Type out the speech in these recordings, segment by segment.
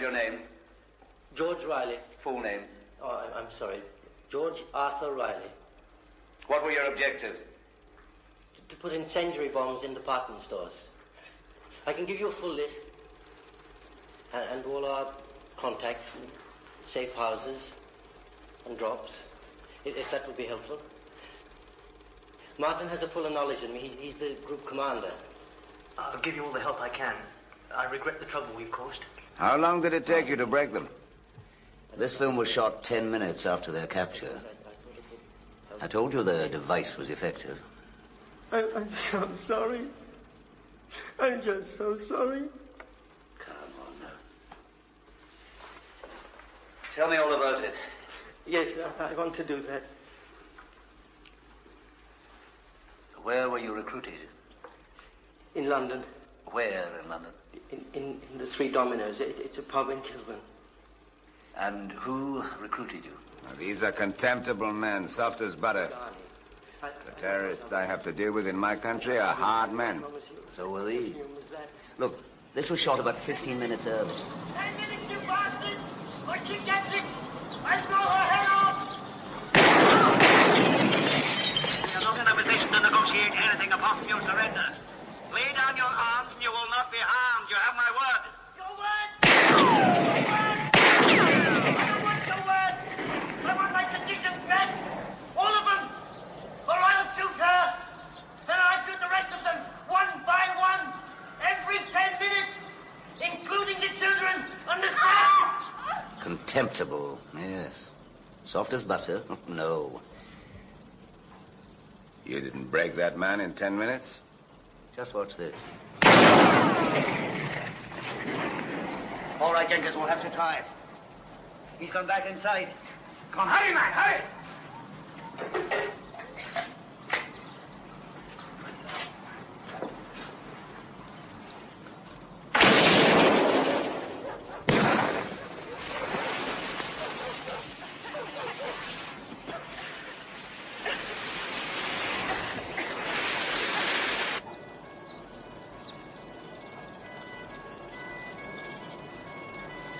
is your name? George Riley. Full name? Oh, I'm sorry. George Arthur Riley. What were your objectives? To put incendiary bombs in department stores. I can give you a full list. And all our contacts, and safe houses, and drops, if that would be helpful. Martin has a fuller knowledge than me. He's the group commander. I'll give you all the help I can. I regret the trouble we've caused. How long did it take you to break them? This film was shot 10 minutes after their capture. I told you the device was effective. I'm so sorry. I'm just so sorry. Come on now. Tell me all about it. Yes, I want to do that. Where were you recruited? In London. Where in London? In the Three Dominoes. It's a pub in Kilburn. And who recruited you? Now, these are contemptible men, soft as butter. The terrorists I have to deal with in my country are hard men. So were these. Look, this was shot about 15 minutes early. 10 minutes, you bastards! Or she gets it! I'll blow her head off! You're not in a position to negotiate anything apart from your surrender. Lay down your arms and you will not be harmed. You have my word. Your word! Your word! I don't want your word! I want my conditions met! All of them! Or I'll shoot her! And I'll shoot the rest of them, one by one, every 10 minutes, including the children. Understand? Contemptible, yes. Soft as butter? No. You didn't break that man in 10 minutes? Just watch this. All right, Jenkins, we'll have to try it. He's gone back inside. Come on, hurry, man, hurry!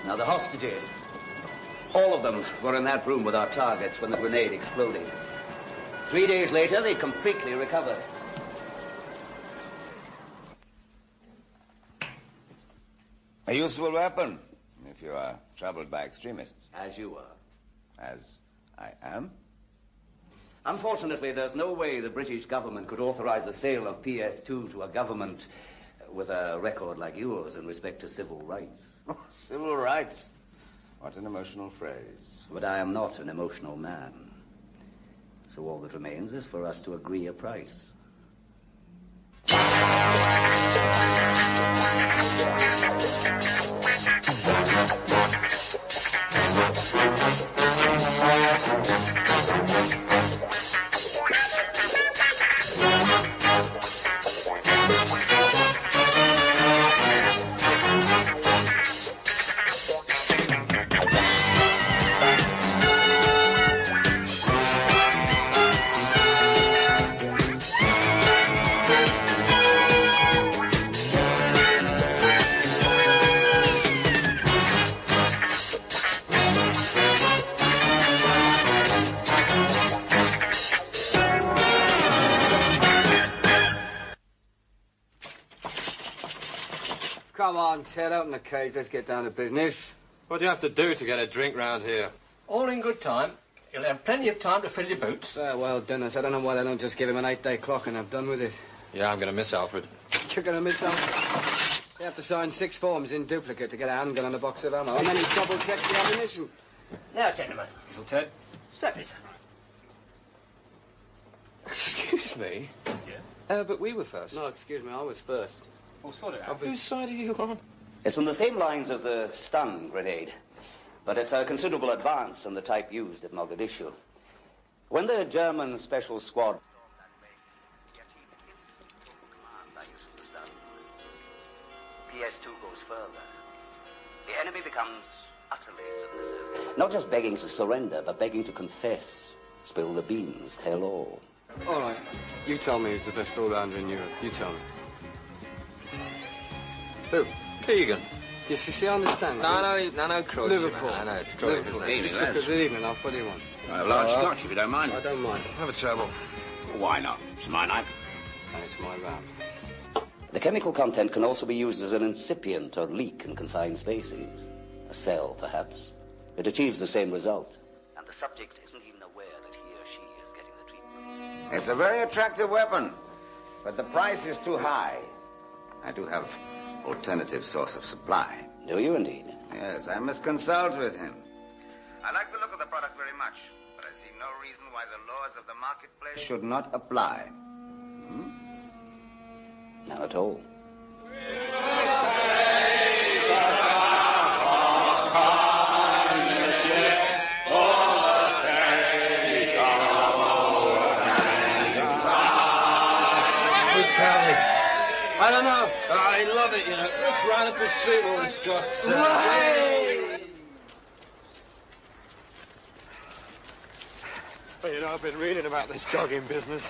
Now, the hostages, all of them were in that room with our targets when the grenade exploded. 3 days later, they completely recovered. A useful weapon, if you are troubled by extremists. As you are. As I am? Unfortunately, there's no way the British government could authorize the sale of PS2 to a government with a record like yours in respect to civil rights. Oh, civil rights? What an emotional phrase. But I am not an emotional man. So all that remains is for us to agree a price. Come on, Ted, open the cage. Let's get down to business. What do you have to do to get a drink round here? All in good time. You'll have plenty of time to fill your boots. Well, Dennis, I don't know why they don't just give him an 8-day clock and I'm done with it. Yeah, I'm going to miss Alfred. You're going to miss Alfred? You have to sign 6 forms in duplicate to get a handgun and a box of ammo, and then he double-checks the ammunition. Now, gentlemen. Little Ted. Step this. Excuse me? Yeah? But we were first. No, excuse me, I was first. Well, sort it out. Whose side are you on? It's on the same lines as the stun grenade, but it's a considerable advance in the type used at Mogadishu. When the German special squad PS2 goes further, the enemy becomes utterly submissive. Not just begging to surrender, but begging to confess. Spill the beans, tell all. All right, you tell me who's the best all-rounder in Europe. You tell me. Who? Keegan. Yes, you see, I understand. No, Croydon. Liverpool. I know, it's Croydon, Liverpool. isn't it? Just look at the evening off. What do you want? A large scotch, if you don't mind. I don't mind. Have a trouble. Why not? It's my night. And it's my round. The chemical content can also be used as an incipient or leak in confined spacings. A cell, perhaps. It achieves the same result. And the subject isn't even aware that he or she is getting the treatment. It's a very attractive weapon, but the price is too high. I do have alternative source of supply. Do you indeed? Yes, I must consult with him. I like the look of the product very much, but I see no reason why the laws of the marketplace should not apply. None at all. Who's Carly? I don't know. I love it, you know. It's right up the street, all the Scots. Well, you know, I've been reading about this jogging business.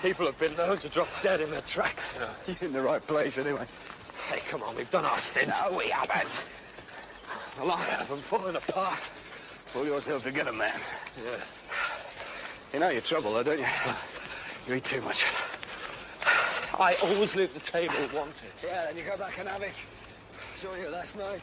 People have been known to drop dead in their tracks, you know. You're in the right place, anyway. Hey, come on, we've done our stint. No, we haven't. A lot of them falling apart. Pull yourself together, man. Yeah. You know your trouble, though, don't you? You eat too much. I always leave the table wanted. Yeah, then you go back and have it. Saw you last night.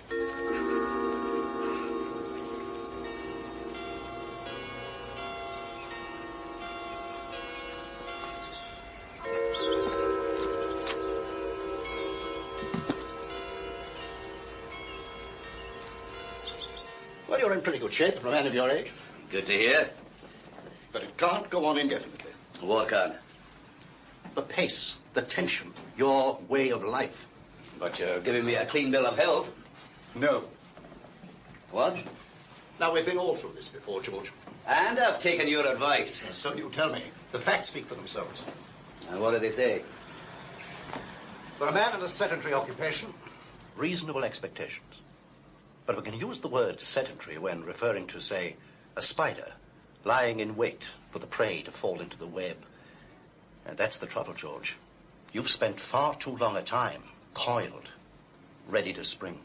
Well, you're in pretty good shape for a man of your age. Good to hear. But it can't go on indefinitely. What can't? The pace, the tension, your way of life. But you're giving me a clean bill of health. No. What? Now, we've been all through this before, George. And I've taken your advice. So you tell me. The facts speak for themselves. And what do they say? For a man in a sedentary occupation, reasonable expectations. But we can use the word sedentary when referring to, say, a spider lying in wait for the prey to fall into the web. And that's the trouble, George. You've spent far too long a time coiled, ready to spring.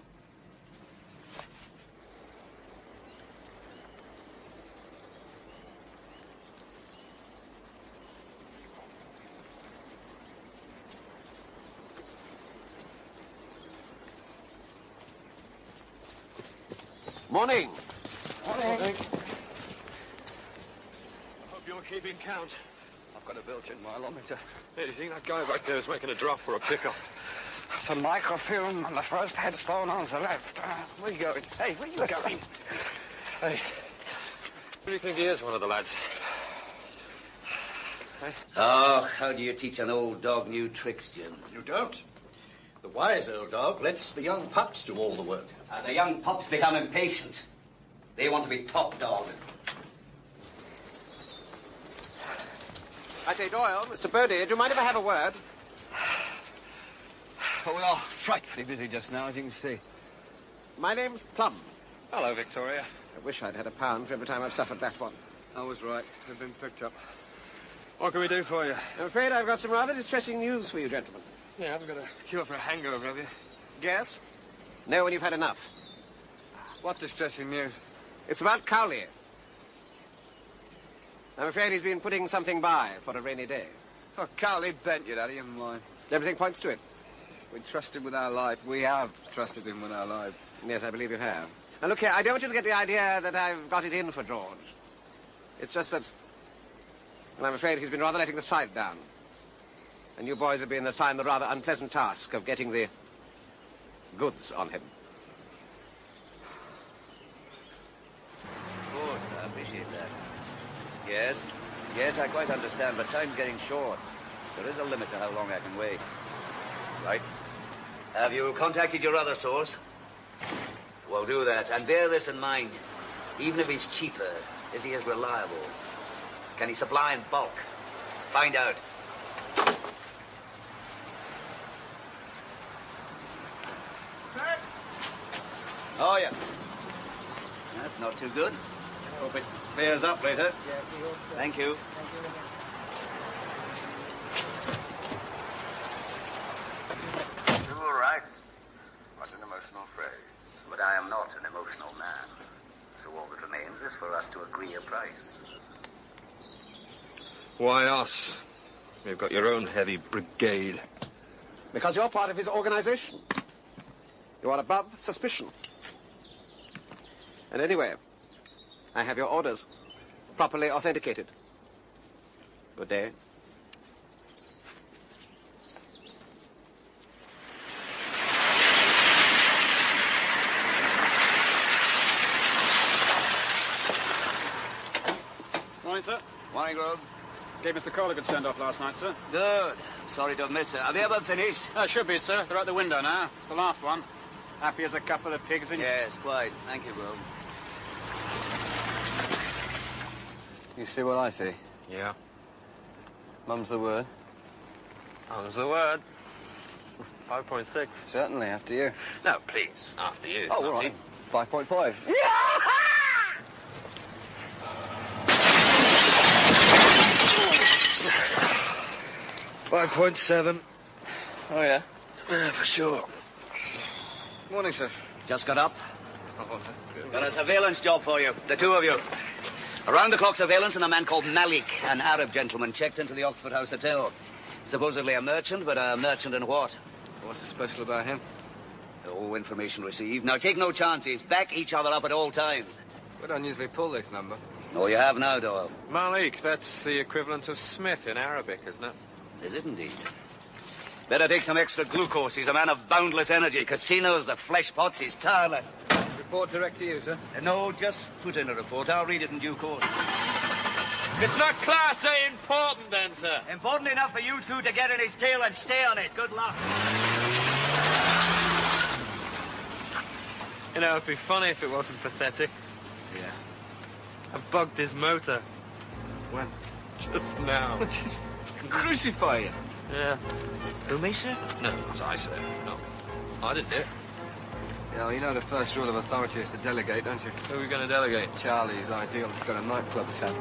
Morning. Morning. Hope you're keeping count. I've got a built-in mileometer. Hey, do you think that guy back there is making a drop or a pickup? It's a microfilm on the first headstone on the left. Where you going? Hey, where you going? Hey, do you think he is one of the lads? Hey? Oh, how do you teach an old dog new tricks, Jim? You don't. The wise old dog lets the young pups do all the work. And the young pups become impatient. They want to be top dog. I say, Doyle, Mr. Bodie, do you mind if I have a word? Well, we are frightfully busy just now, as you can see. My name's Plum. Hello, Victoria. I wish I'd had a pound for every time I've suffered that one. I was right. We've been picked up. What can we do for you? I'm afraid I've got some rather distressing news for you, gentlemen. Yeah, I haven't got a cure for a hangover, have you? Guess? No, when you've had enough. What distressing news? It's about Cowley. I'm afraid he's been putting something by for a rainy day. Oh, Cowley bent you, Daddy, and mine. Everything points to it. We trusted with our life. We have trusted him with our lives. Yes, I believe you have. Now, look here, I don't want you to get the idea that I've got it in for George. It's just that... Well, I'm afraid he's been rather letting the side down. And you boys have been assigned the rather unpleasant task of getting the goods on him. Of course, I appreciate that. Yes, I quite understand, but time's getting short. There is a limit to how long I can wait. Right. Have you contacted your other source? Well, do that, and bear this in mind. Even if he's cheaper, is he as reliable? Can he supply in bulk? Find out. Oh, yeah. That's not too good. Hope it clears up later. Thank you. All right. What an emotional friend. agree a price. Why us? You've got your own heavy brigade. Because you're part of his organization. You are above suspicion. And anyway, I have your orders properly authenticated. Good day. Morning, sir. Morning, Grove. Gave Mr. Cole a good send-off last night, sir. Good. Sorry to have missed it. Are they about finished? Should be, sir. They're out the window now. It's the last one. Happy as a couple of pigs in... Yes, quite. Thank you, Grove. You see what I see? Yeah. Mum's the word. Mum's the word. 5.6. Certainly, after you. No, please. After you. Oh, all right. 5.5. 5.7. Oh, yeah? Yeah, for sure. Morning, sir. Just got up. Oh, that's good. Got a surveillance job for you, the two of you. Around-the-clock surveillance and a man called Malik, an Arab gentleman, checked into the Oxford House Hotel. Supposedly a merchant, but a merchant in what? What's so special about him? Oh, information received. Now, take no chances. Back each other up at all times. We don't usually pull this number. Oh, you have now, Doyle. Malik, that's the equivalent of Smith in Arabic, isn't it? Is it indeed? Better take some extra glucose. He's a man of boundless energy. Casinos, the flesh pots, he's tireless. Report direct to you, sir? No, just put in a report. I'll read it in due course. It's not Class A important, then, sir. Important enough for you two to get in his tail and stay on it. Good luck. You know, it'd be funny if it wasn't pathetic. Yeah. I bugged his motor. When? Just now. Just crucify you. Yeah. Who, me, sir? No, not I, sir. No. I didn't do it. Yeah, well, you know the first rule of authority is to delegate, don't you? Who are we going to delegate? Charlie's ideal. He's got a nightclub tab.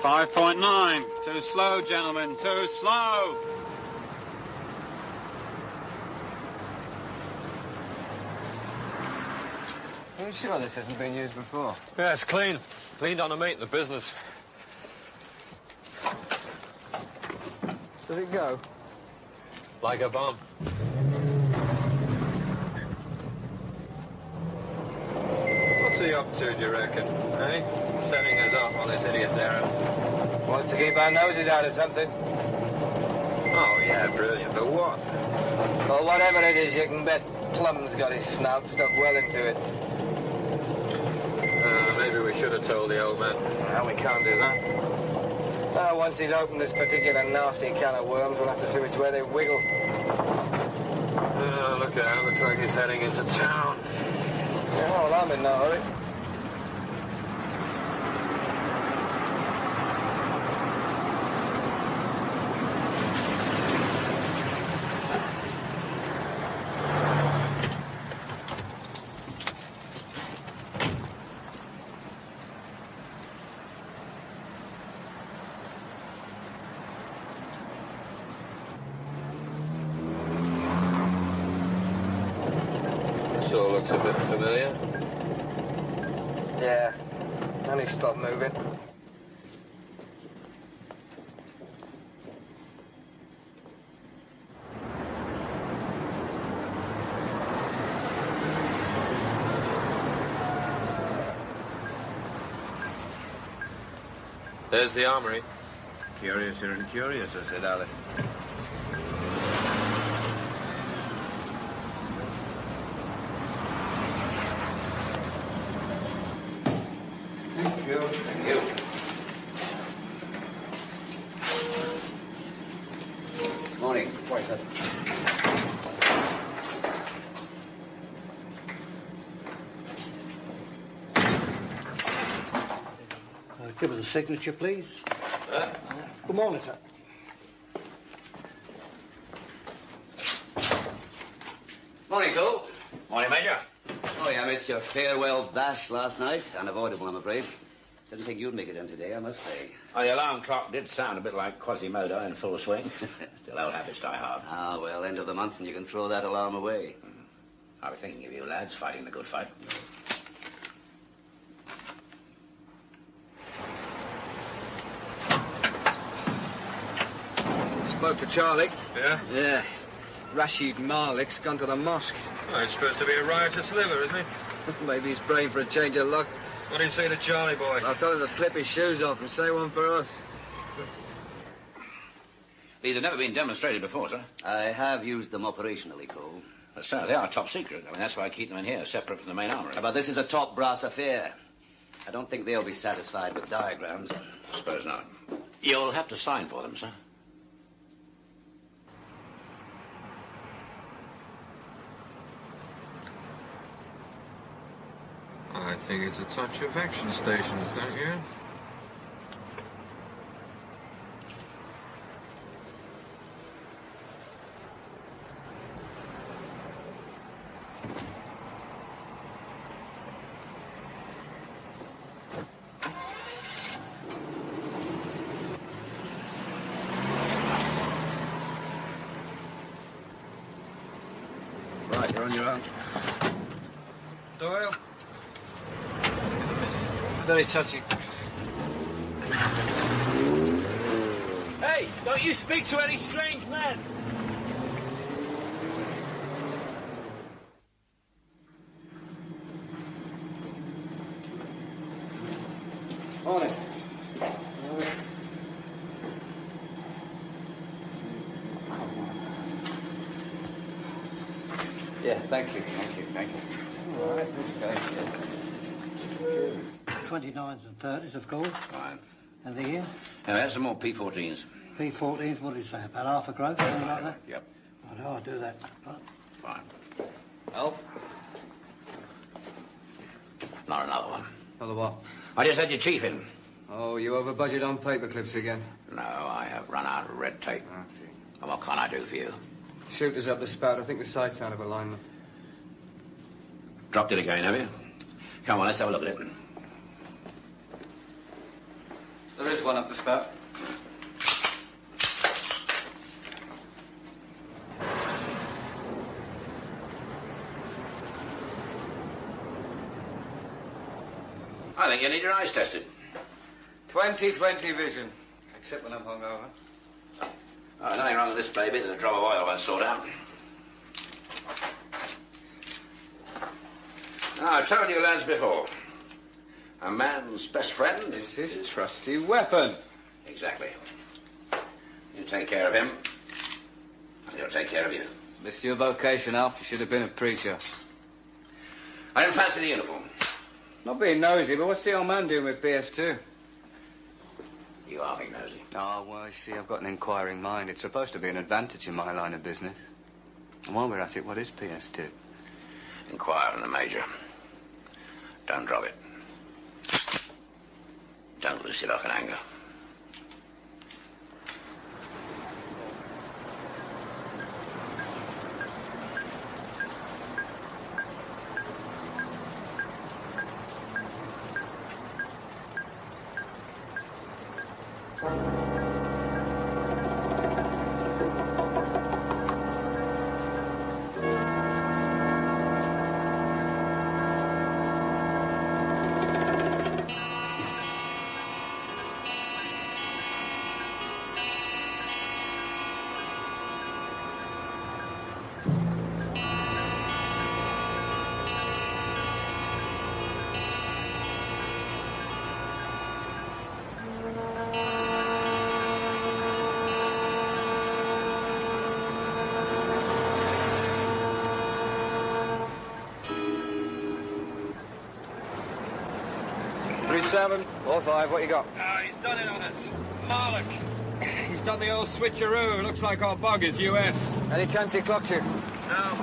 5.9. Too slow, gentlemen. Too slow. Are you sure this hasn't been used before? Yeah, it's clean. Cleaned on a mate in the business. Does it go? Like a bomb. What's he up to, do you reckon? Eh? Setting us off on this idiot's errand. Wants to keep our noses out of something. Oh, yeah, brilliant. But what? Well, whatever it is, you can bet Plum's got his snout stuck well into it. Maybe we should have told the old man. Well, we can't do that. Once he's opened this particular nasty can of worms, we'll have to see which way they wiggle. Look out. Looks like he's heading into town. Yeah, well, I'm in no hurry. Sure looks a bit familiar. Yeah, and he stopped moving. There's the armory. Curiouser and curiouser, said Alice. Thank you. Thank you. Morning. Morning, sir. Give us a signature, please. Good morning, sir. Morning, Cole. Morning, Major. Oh, yeah, I missed your farewell bash last night. Unavoidable, I'm afraid. Didn't think you'd make it in today, I must say. Oh, the alarm clock did sound a bit like Quasimodo in full swing. Still, old habits die hard. Ah, well, end of the month and you can throw that alarm away. I was thinking of you lads fighting the good fight. Spoke to Charlie. Yeah? Yeah. Rashid Malik's gone to the mosque. Oh, he's supposed to be a riotous liver, isn't he? Maybe he's praying for a change of luck. What did he say to Charlie boy? I told him to slip his shoes off and say one for us. These have never been demonstrated before, sir. I have used them operationally, Cole. But, sir, they are top secret. I mean, that's why I keep them in here, separate from the main armory. But this is a top brass affair. I don't think they'll be satisfied with diagrams. Suppose not. You'll have to sign for them, sir. I think it's a touch of action stations, don't you? Right, you're on your own. Doyle? Very touchy. Hey, don't you speak to any strange men. Honest. Yeah, thank you. All right, let's go. 29s and 30s, of course. Fine. And the year? Now, add some more P14s. P14s, what did you say? About half a growth, something like that? Yep. I know, I'll do that. Right. Fine. Elf? Not another one. Another what? I just had your chief in. Oh, you over budget on paper clips again? No, I have run out of red tape. Oh, see. And what can I do for you? Shooters up the spout. I think the sight's out of alignment. Dropped it again, have you? Come on, let's have a look at it. There is one up the spout. I think you need your eyes tested. 20/20 vision. Except when I'm hungover. Oh, nothing wrong with this baby. There's a drop of oil won't sort out. I told you lads before. A man's best friend is his trusty weapon. Exactly. You take care of him, and he'll take care of you. Missed your vocation, Alf. You should have been a preacher. I didn't fancy the uniform. Not being nosy, but what's the old man doing with PS2? You are being nosy. Oh, well, you see, I've got an inquiring mind. It's supposed to be an advantage in my line of business. And while we're at it, what is PS2? Inquire on the Major. Don't drop it. Don't loose it off in anger. Seven, 4-5, what you got? He's done it on us. Malik. He's done the old switcheroo. Looks like our bug is US. Any chance he clocked you? No.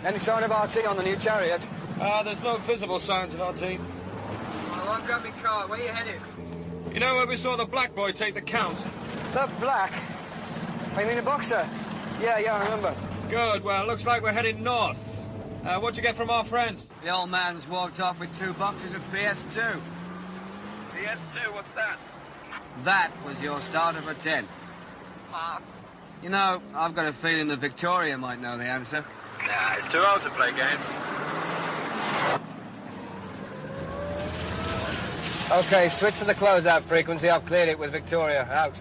Any sign of RT on the new chariot? There's no visible signs of RT. Well, I'll grab my car. Where you headed? You know where we saw the black boy take the count? The black? Oh, you mean a boxer? Yeah, I remember. Good. Well, looks like we're heading north. What'd you get from our friends? The old man's walked off with 2 boxes of PS2. PS2, what's that? That was your starter for 10. You know, I've got a feeling that Victoria might know the answer. Nah, it's too old to play games. Okay, switch to the closeout frequency. I've cleared it with Victoria. Out.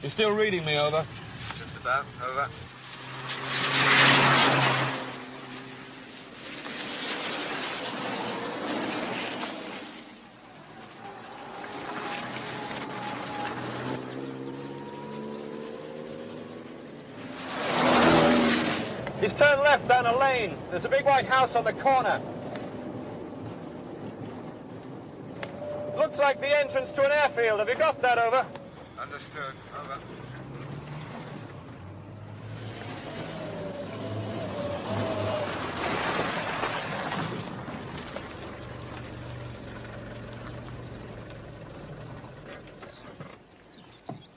You still reading me, over? Just about, over. He's turned left down a lane. There's a big white house on the corner. Looks like the entrance to an airfield. Have you got that, over? Understood, over.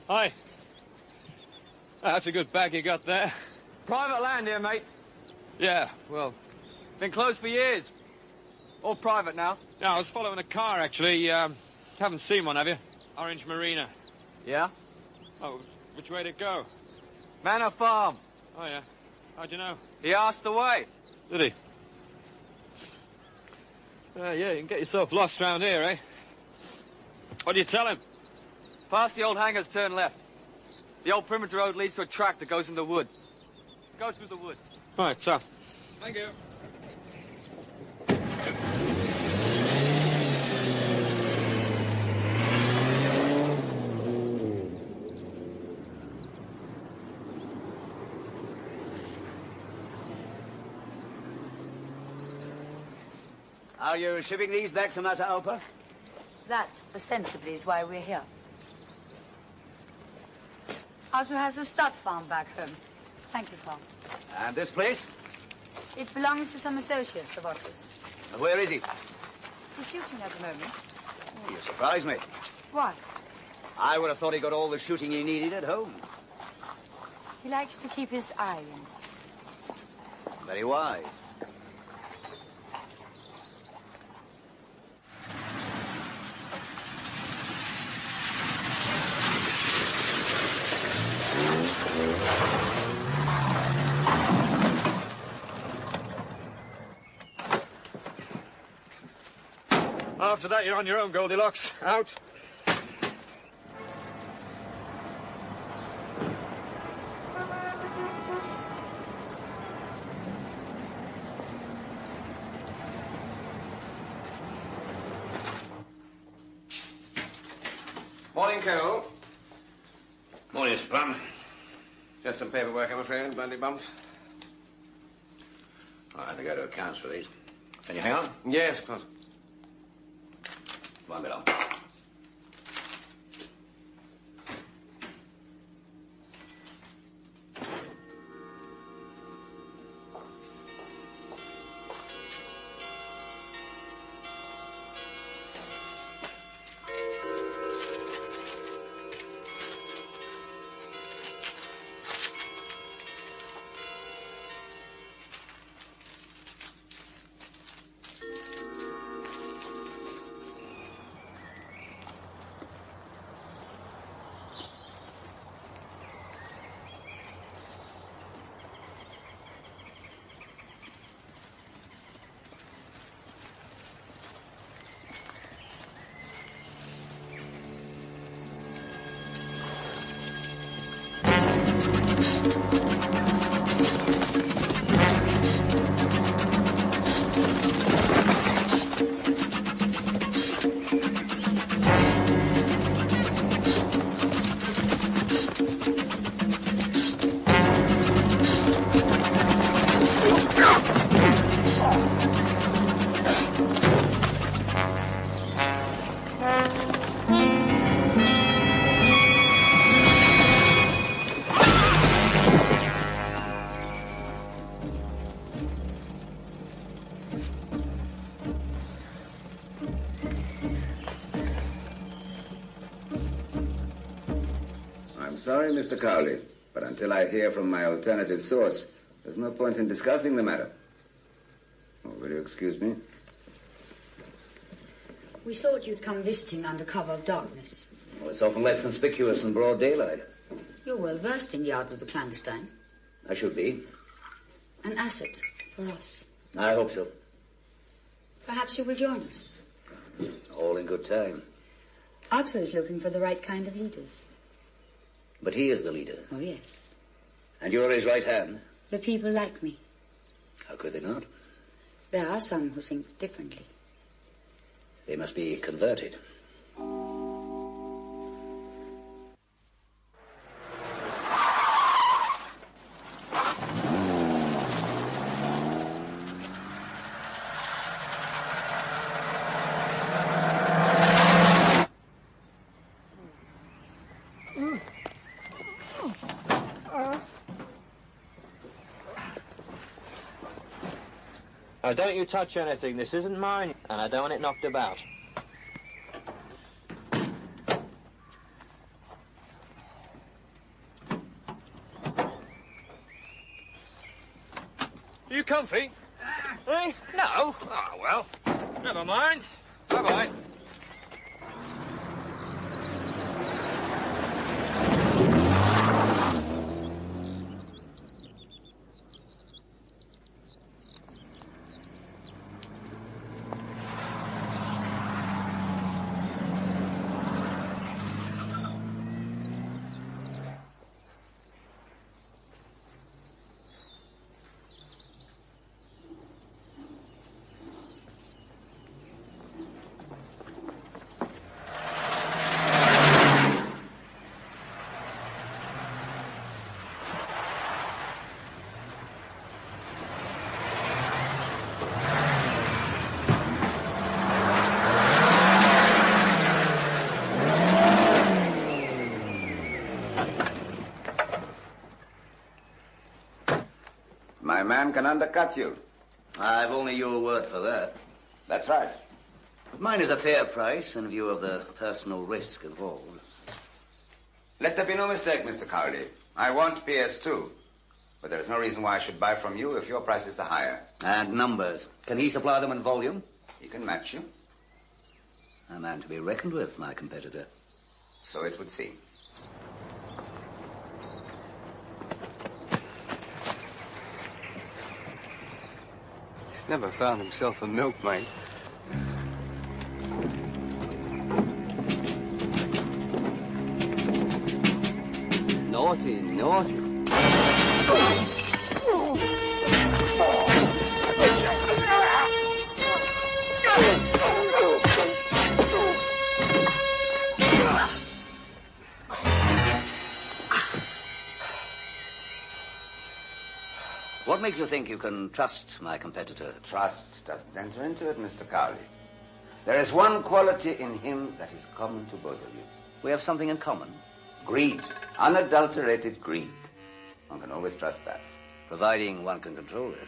Hi. That's a good bag you got there. Private land here, mate. Yeah, well... Been closed for years. All private now. Yeah, I was following a car, actually. Haven't seen one, have you? Orange Marina. Yeah? Oh, which way did it go? Manor Farm. Oh, yeah. How'd you know? He asked the way. Did he? Yeah, you can get yourself lost round here, eh? What do you tell him? Past the old hangars, turn left. The old perimeter road leads to a track that goes in the wood. Go through the wood. Right, tough. Thank you. Are you shipping these back to Mataopa? That, ostensibly, is why we're here. Also has a stud farm back home. Thank you, Paul. And this place? It belongs to some associates of ours. Where is he? He's shooting at the moment. Oh, you surprise me. Why? I would have thought he got all the shooting he needed at home. He likes to keep his eye in. Very wise. After that, you're on your own, Goldilocks. Out. Morning, Colonel. Morning, Sprum. Just some paperwork, I'm afraid, Bundy Bumps. I'll have to go to accounts for these. Can you hang on? Yes, of course. One minute. Sorry, Mr. Cowley, but until I hear from my alternative source, there's no point in discussing the matter. Oh, will you excuse me? We thought you'd come visiting under cover of darkness. Well, it's often less conspicuous in broad daylight. You're well versed in the arts of the clandestine. I should be. An asset for us. I hope so. Perhaps you will join us. All in good time. Otto is looking for the right kind of leaders. But he is the leader. Oh, yes. And you're his right hand? The people like me. How could they not? There are some who think differently. They must be converted. Don't you touch anything. This isn't mine, and I don't want it knocked about. Are you comfy? Eh? No? Oh, well, never mind. Bye-bye. My man can undercut you. I've only your word for that. That's right. Mine is a fair price in view of the personal risk involved. Let there be no mistake, Mr. Cowley. I want PS2. But there is no reason why I should buy from you if your price is the higher. And numbers. Can he supply them in volume? He can match you. A man to be reckoned with, my competitor. So it would seem. He's never found himself a milkmaid. Naughty, naughty. What makes you think you can trust my competitor? Trust doesn't enter into it, Mr. Cowley. There is one quality in him that is common to both of you. We have something in common. Greed. Unadulterated greed. One can always trust that. Providing one can control it.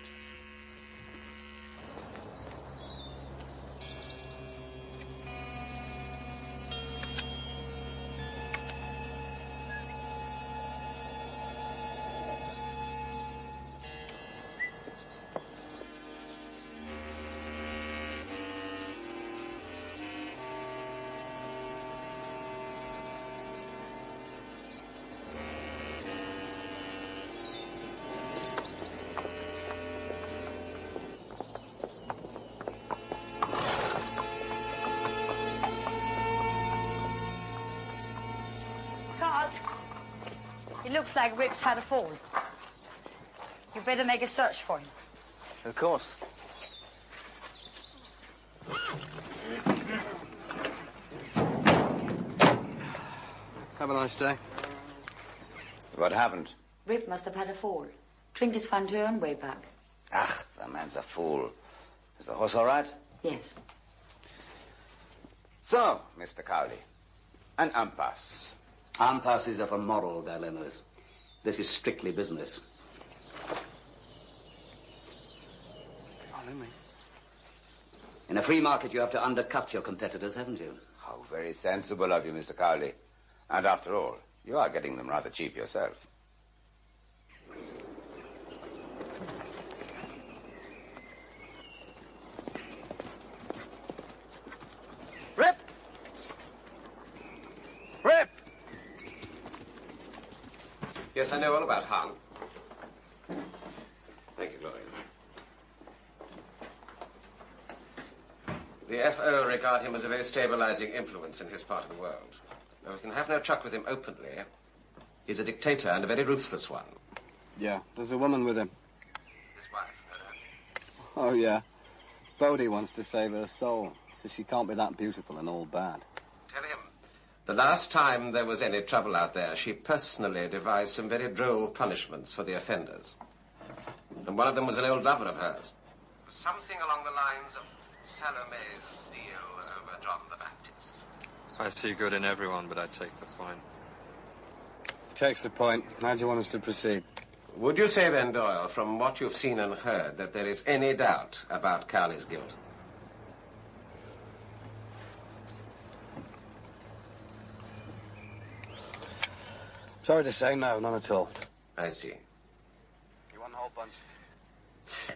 It looks like Rip's had a fall. You better make a search for him. Of course. Have a nice day. What happened? Rip must have had a fall. Trinkets found her on way back. Ah, the man's a fool. Is the horse all right? Yes. So, Mr. Cowley, an impasse. Impasses are for moral dilemmas. This is strictly business. Follow me. In a free market, you have to undercut your competitors, haven't you? How very sensible of you, Mr. Cowley. And after all, you are getting them rather cheap yourself. Rip! Rip! Yes, I know all about Han. Thank you, Gloria. The FO regard him as a very stabilizing influence in his part of the world. Now, we can have no truck with him openly, He's a dictator and a very ruthless one. Yeah, there's a woman with him. His wife. Oh, yeah. Bodie wants to save her soul. Says she can't be that beautiful and all bad. Tell him. The last time there was any trouble out there, she personally devised some very droll punishments for the offenders. And one of them was an old lover of hers. Something along the lines of Salome's zeal over John the Baptist. I see good in everyone, but I take the point. Takes the point. How do you want us to proceed? Would you say then, Doyle, from what you've seen and heard, that there is any doubt about Cowley's guilt? Sorry to say, no, none at all. I see. You want the whole bunch?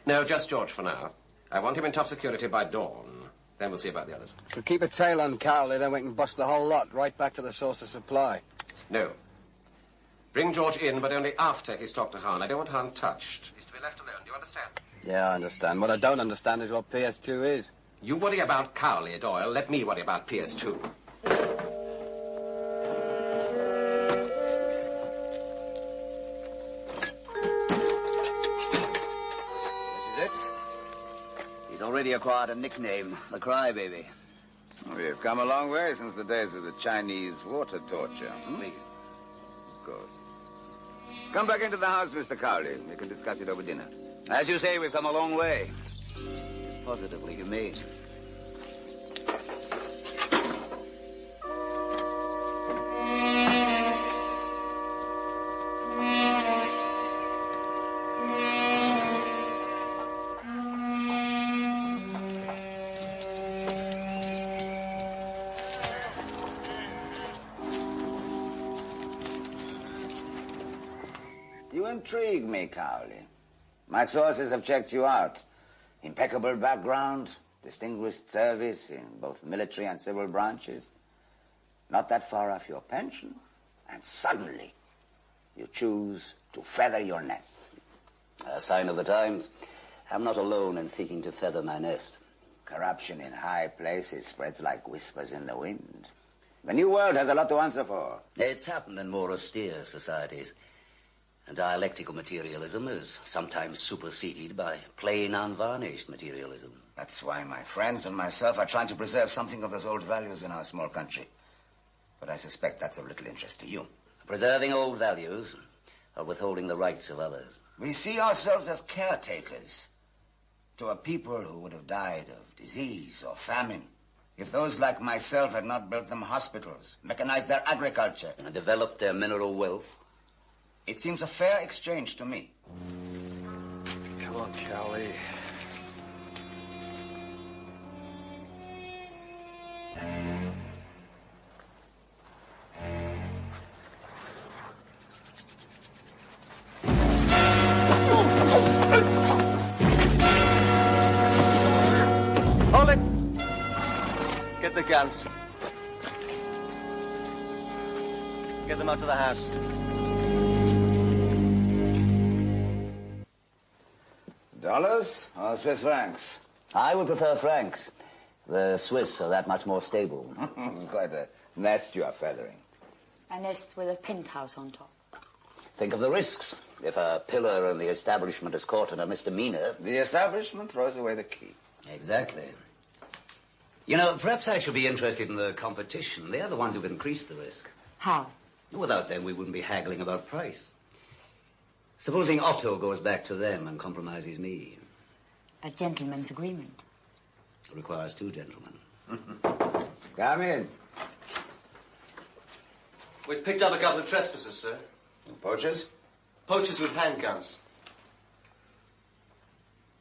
No, just George for now. I want him in top security by dawn. Then we'll see about the others. We'll keep a tail on Cowley, then we can bust the whole lot right back to the source of supply. No. Bring George in, but only after he's talked to Hahn. I don't want Hahn touched. He's to be left alone. Do you understand? Yeah, I understand. What I don't understand is what PS2 is. You worry about Cowley, Doyle. Let me worry about PS2. He's already acquired a nickname, the Crybaby. We've come a long way since the days of the Chinese water torture. Please. Of course. Come back into the house, Mr. Cowley. We can discuss it over dinner. As you say, we've come a long way. It's positively humane. You intrigue me, Cowley. My sources have checked you out. Impeccable background, distinguished service in both military and civil branches. Not that far off your pension, and suddenly you choose to feather your nest. A sign of the times. I'm not alone in seeking to feather my nest. Corruption in high places spreads like whispers in the wind. The New World has a lot to answer for. It's happened in more austere societies. And dialectical materialism is sometimes superseded by plain, unvarnished materialism. That's why my friends and myself are trying to preserve something of those old values in our small country. But I suspect that's of little interest to you. Preserving old values or withholding the rights of others. We see ourselves as caretakers to a people who would have died of disease or famine if those like myself had not built them hospitals, mechanized their agriculture, and developed their mineral wealth. It seems a fair exchange to me. Come on, Cowley. Hold it! Get the guns. Get them out to the house. Dollars or Swiss francs? I would prefer francs. The Swiss are that much more stable. Quite a nest you are feathering. A nest with a penthouse on top. Think of the risks. If a pillar in the establishment is caught in a misdemeanor... The establishment throws away the key. Exactly. You know, perhaps I should be interested in the competition. They are the ones who've increased the risk. How? Without them, we wouldn't be haggling about price. Supposing Otto goes back to them and compromises me. A gentleman's agreement. It requires two gentlemen. Come in. We've picked up a couple of trespassers, sir. Poachers? Poachers with handguns.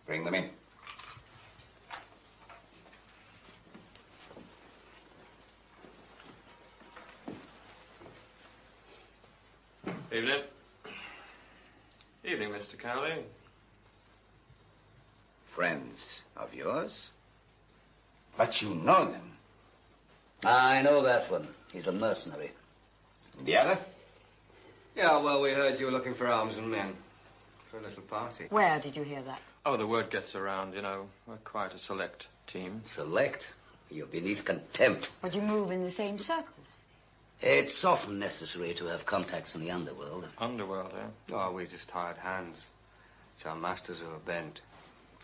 Bring them in. Evening. Evening, Mr. Cowley. Friends of yours? But you know them. I know that one. He's a mercenary. The other? Yeah, well, we heard you were looking for arms and men. For a little party. Where did you hear that? Oh, the word gets around, you know. We're quite a select team. Select? You're beneath contempt. But you move in the same circles. It's often necessary to have contacts in the underworld. Underworld, eh? Oh, we're just hired hands. It's our masters who are bent.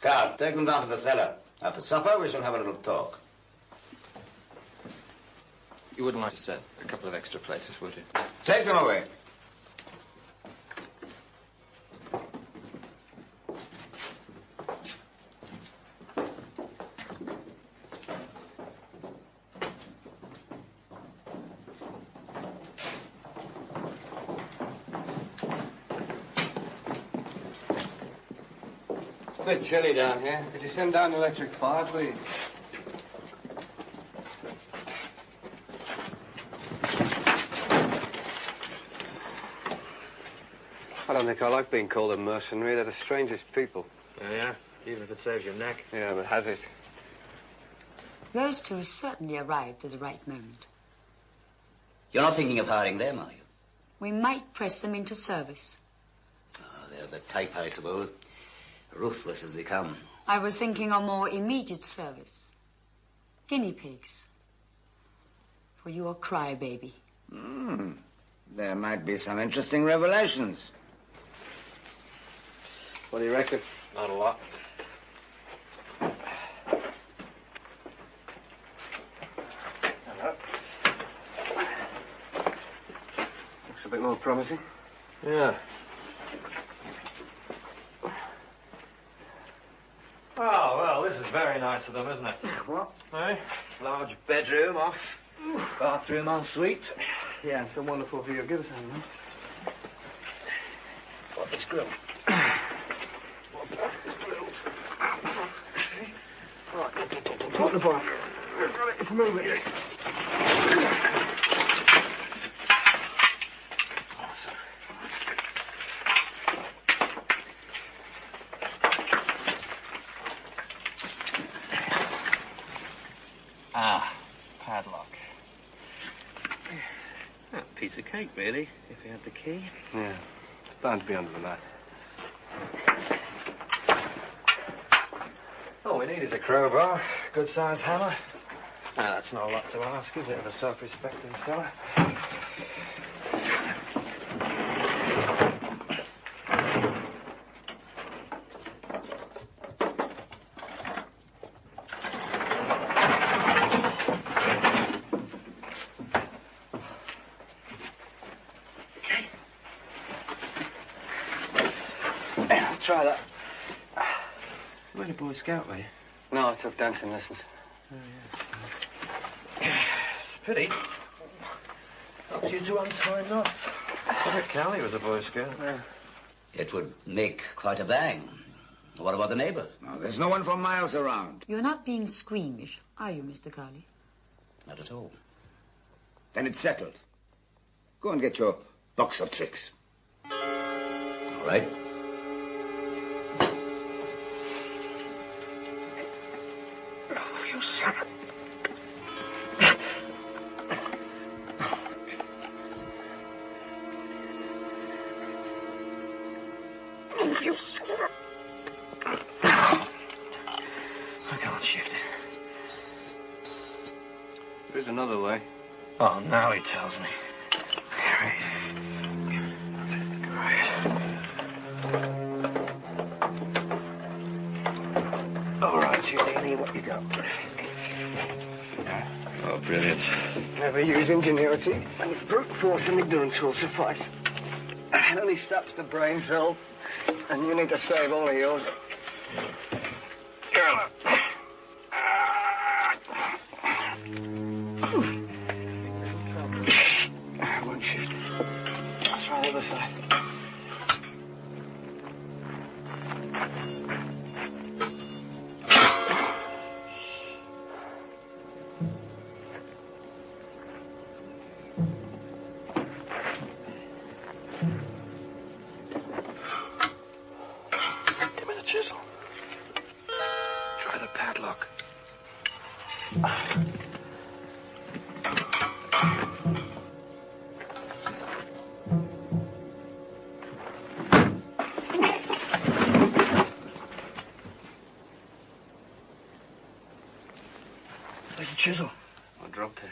Carl, take them down to the cellar. After supper, we shall have a little talk. You wouldn't like to set a couple of extra places, would you? Take them away. It's a bit chilly down here. Could you send down the electric fire, please? I don't think I like being called a mercenary. They're the strangest people. Oh, yeah? Even if it saves your neck. Yeah, but has it? Those two certainly arrived at the right moment. You're not thinking of hiring them, are you? We might press them into service. Oh, they're the type, I suppose. Ruthless as they come. I was thinking of more immediate service. Guinea pigs. For your crybaby. There might be some interesting revelations. What do you reckon? Not a lot. Hello. Looks a bit more promising. Yeah. Oh, well, this is very nice of them, isn't it? What? Eh? Large bedroom off, bathroom en suite. Yeah, it's a wonderful view. Give us a hand, man. What, this grill? Put the bar. It's moving. Padlock. A piece of cake, really, if you had the key. Yeah, it's bound to be under the mat. All we need is a crowbar, good-sized hammer. Now, that's not a lot to ask, is it, of a self-respecting seller? Try that. You weren't a Boy Scout, were you? No, I took dancing lessons. Oh, yeah. It's a pity. Helps you to untie knots. I bet Callie was a Boy Scout. Yeah. It would make quite a bang. What about the neighbors? No, there's no one for miles around. You're not being squeamish, are you, Mr. Cowley? Not at all. Then it's settled. Go and get your box of tricks. All right. Oh, you son of... Oh, you son of... I can't shift it. There's another way. Oh, now he tells me. Great. All right, Houdini, what you got? Oh, brilliant. Never use ingenuity, and brute force and ignorance will suffice. It only saps the brain cells, and you need to save all of yours. One shift. Let's try the other side. Give me the chisel. Try the padlock. There's the chisel. I dropped it.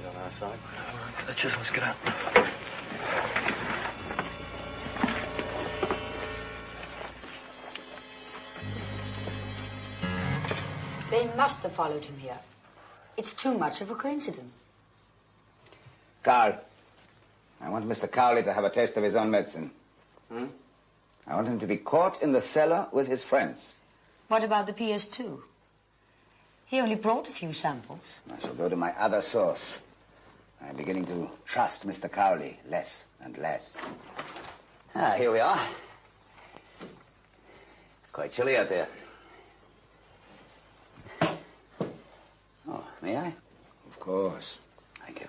is on our side. Let's get out. They must have followed him here. It's too much of a coincidence. Carl, I want Mr. Cowley to have a taste of his own medicine. Hmm? I want him to be caught in the cellar with his friends. What about the PS2? He only brought a few samples. I shall go to my other source. I'm beginning to trust Mr. Cowley less and less. Ah, here we are. It's quite chilly out there. Oh, may I? Of course. Thank you.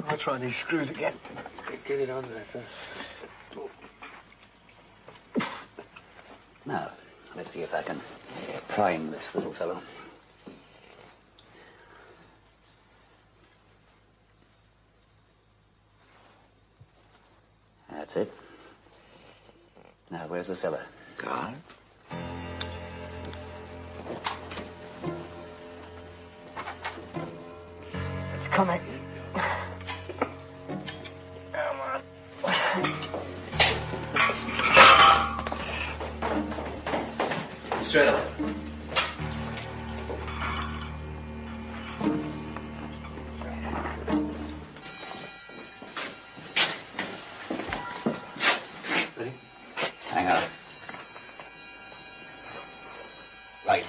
I'll try these screws again. Get it on there, sir. Now, let's see if I can prime this little fellow. That's it. Now, where's the cellar? Carl? It's coming. Straight up. Ready? Hang on. Right.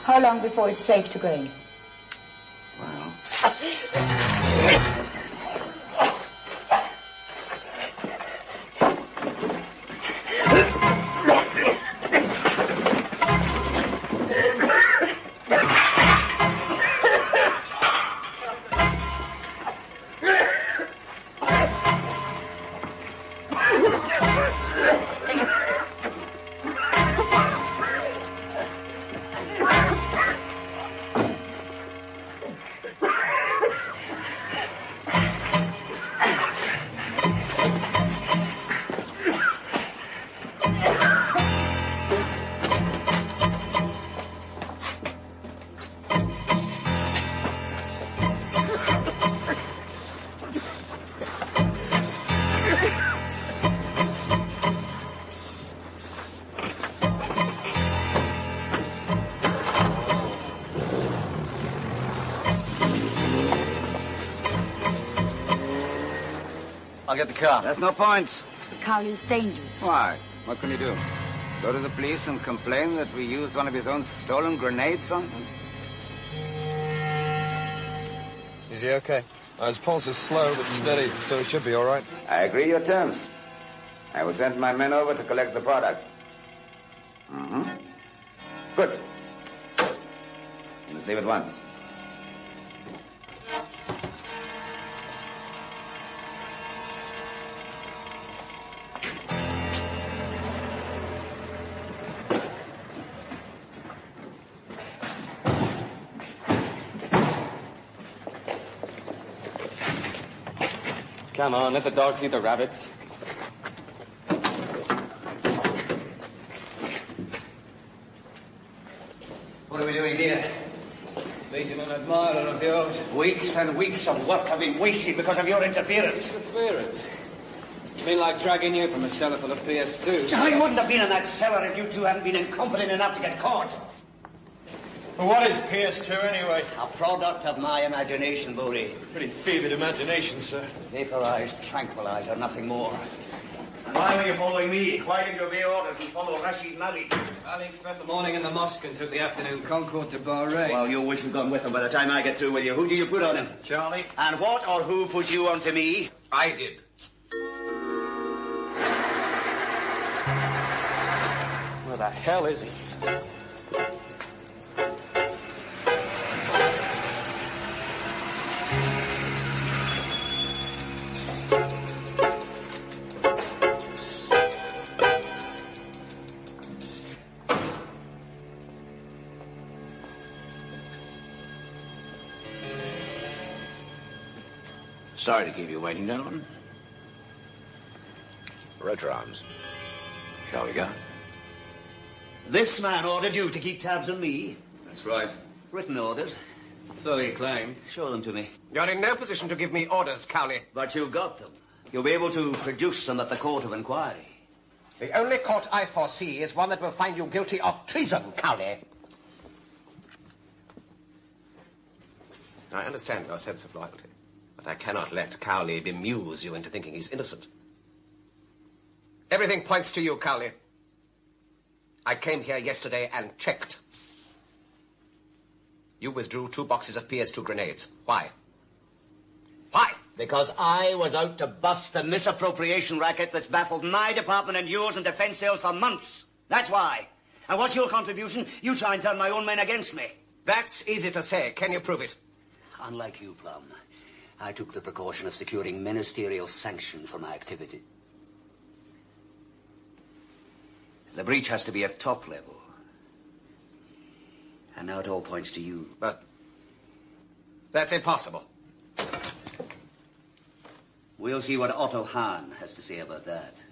How long before it's safe to go in? I'll get the car. There's no point. Cowley's dangerous. Why? What can you do? Go to the police and complain that we used one of his own stolen grenades on him? Is he okay? His pulse is slow but steady, so he should be all right. I agree your terms. I will send my men over to collect the product. Mm-hmm. Good. You must leave at once. Come on, let the dogs eat the rabbits. What are we doing here? Beating an admirer of yours. Weeks and weeks of work have been wasted because of your interference. Interference? You mean like dragging you from a cellar full of PS2s? I wouldn't have been in that cellar if you two hadn't been incompetent enough to get caught. Well, what is PS2 anyway? A product of my imagination, Bory. Pretty fevered imagination, sir. Vaporized tranquilizer, nothing more. And why were you following me? Why didn't you obey orders and follow Rashid Mali? Ali spent the morning in the mosque and took the afternoon Concord to Bahrain. Well, you wish you'd gone with him by the time I get through with you. Who did you put on him? Charlie. And what or who put you onto me? I did. Where the hell is he? Sorry to keep you waiting, gentlemen. Rotor arms. Shall we go? This man ordered you to keep tabs on me. That's right. Written orders. So you claim. Show them to me. You're in no position to give me orders, Cowley. But you've got them. You'll be able to produce them at the court of inquiry. The only court I foresee is one that will find you guilty of treason, Cowley. I understand your sense of loyalty, but I cannot let Cowley bemuse you into thinking he's innocent. Everything points to you, Cowley. I came here yesterday and checked. You withdrew 2 boxes of PS2 grenades. Why? Why? Because I was out to bust the misappropriation racket that's baffled my department and yours in defense sales for months. That's why. And what's your contribution? You try and turn my own men against me. That's easy to say. Can you prove it? Unlike you, Plum, I took the precaution of securing ministerial sanction for my activity. The breach has to be at top level. And now it all points to you. But that's impossible. We'll see what Otto Hahn has to say about that.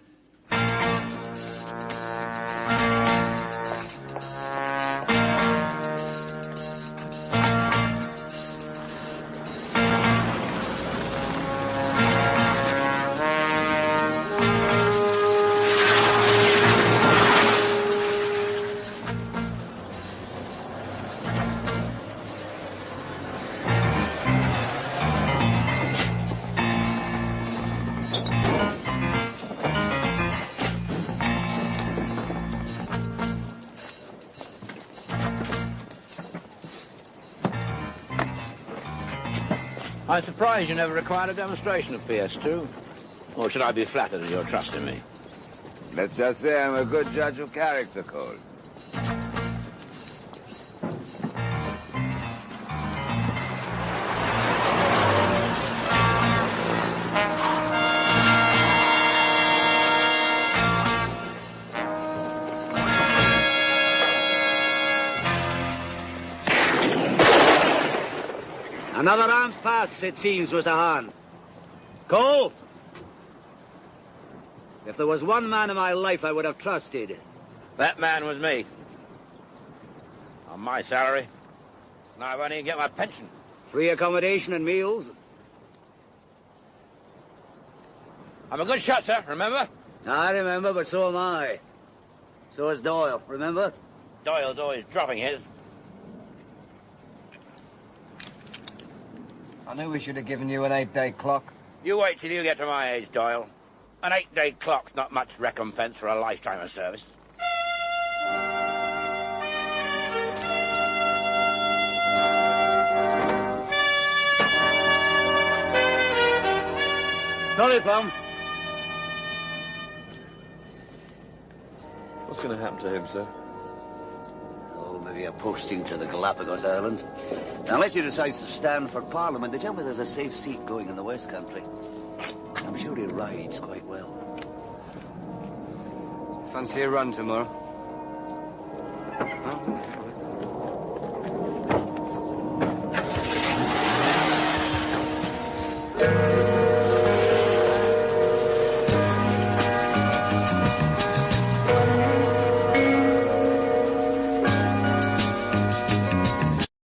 I'm surprised you never required a demonstration of PS2. Or should I be flattered at your trust in me? Let's just say I'm a good judge of character, Cole. Another round pass, it seems, Mr. Hahn. Cole! If there was one man in my life I would have trusted... That man was me. On my salary. Now I won't even get my pension. Free accommodation and meals. I'm a good shot, sir, remember? I remember, but so am I. So is Doyle, remember? Doyle's always dropping his. I knew we should have given you an 8-day clock. You wait till you get to my age, Doyle. An 8-day clock's not much recompense for a lifetime of service. Sorry, Plum. What's going to happen to him, sir? Oh, maybe a posting to the Galapagos Islands. Unless he decides to stand for Parliament. They tell me there's a safe seat going in the West Country. I'm sure he rides quite well. Fancy a run tomorrow? Oh.